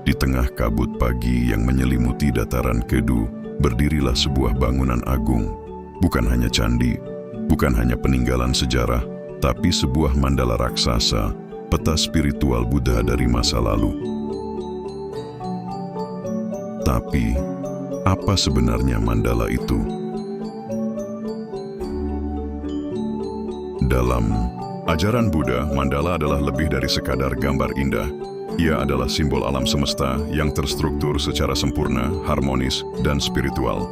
Di tengah kabut pagi yang menyelimuti dataran Kedu, berdirilah sebuah bangunan agung. Bukan hanya candi, bukan hanya peninggalan sejarah, tapi sebuah mandala raksasa, peta spiritual Buddha dari masa lalu. Tapi, apa sebenarnya mandala itu? Dalam ajaran Buddha, mandala adalah lebih dari sekadar gambar indah. Ia adalah simbol alam semesta yang terstruktur secara sempurna, harmonis, dan spiritual.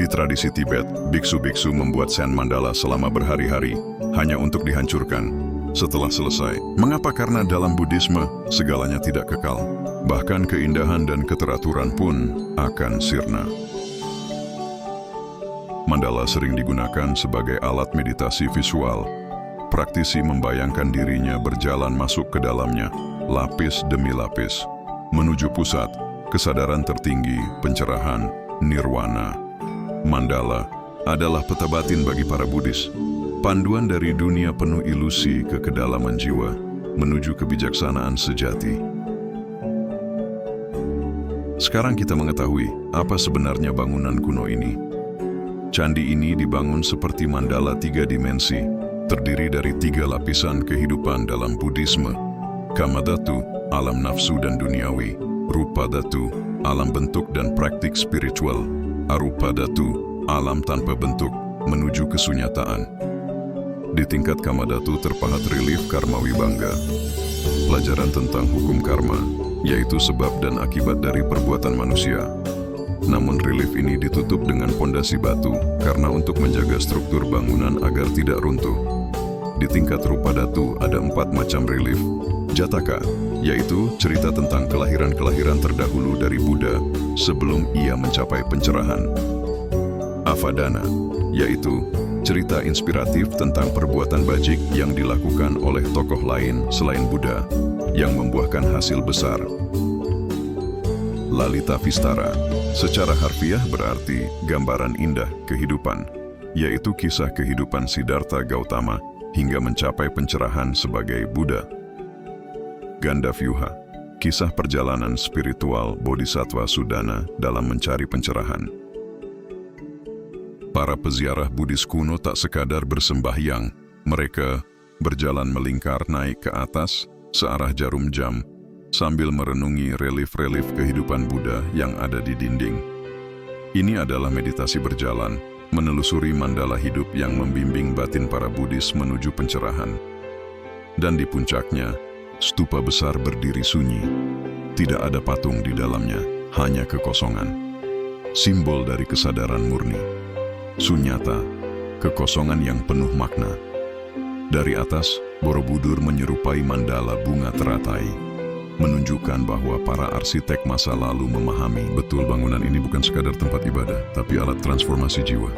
Di tradisi Tibet, biksu-biksu membuat sen mandala selama berhari-hari, hanya untuk dihancurkan setelah selesai. Mengapa? Karena dalam Buddhisme, segalanya tidak kekal. Bahkan keindahan dan keteraturan pun akan sirna. Mandala sering digunakan sebagai alat meditasi visual. Praktisi membayangkan dirinya berjalan masuk ke dalamnya, lapis demi lapis, menuju pusat, kesadaran tertinggi, pencerahan, nirwana. Mandala adalah peta batin bagi para Buddhis, panduan dari dunia penuh ilusi ke kedalaman jiwa, menuju kebijaksanaan sejati. Sekarang kita mengetahui apa sebenarnya bangunan kuno ini. Candi ini dibangun seperti mandala 3 dimensi, terdiri dari 3 lapisan kehidupan dalam Buddhisme. Kama dhatu, alam nafsu dan duniawi. Rupa dhatu, alam bentuk dan praktik spiritual. Arupa dhatu, alam tanpa bentuk, menuju kesunyataan. Di tingkat Kama dhatu terpahat relief karma wibangga, pelajaran tentang hukum karma, yaitu sebab dan akibat dari perbuatan manusia. Namun relief ini ditutup dengan pondasi batu, karena untuk menjaga struktur bangunan agar tidak runtuh. Di tingkat rupa dhatu ada 4 macam relief. Jataka, yaitu cerita tentang kelahiran-kelahiran terdahulu dari Buddha sebelum ia mencapai pencerahan. Avadana, yaitu cerita inspiratif tentang perbuatan bajik yang dilakukan oleh tokoh lain selain Buddha, yang membuahkan hasil besar. Lalita Vistara, secara harfiah berarti gambaran indah kehidupan, yaitu kisah kehidupan Siddhartha Gautama hingga mencapai pencerahan sebagai Buddha. Ganda Vyuha, kisah perjalanan spiritual Bodhisattva Sudana dalam mencari pencerahan. Para peziarah Buddhis kuno tak sekadar bersembahyang, mereka berjalan melingkar naik ke atas searah jarum jam, sambil merenungi relief-relief kehidupan Buddha yang ada di dinding. Ini adalah meditasi berjalan, menelusuri mandala hidup yang membimbing batin para Buddhis menuju pencerahan. Dan di puncaknya, stupa besar berdiri sunyi. Tidak ada patung di dalamnya, hanya kekosongan. Simbol dari kesadaran murni. Sunyata, kekosongan yang penuh makna. Dari atas, Borobudur menyerupai mandala bunga teratai, menunjukkan bahwa para arsitek masa lalu memahami betul bangunan ini bukan sekadar tempat ibadah, tapi alat transformasi jiwa.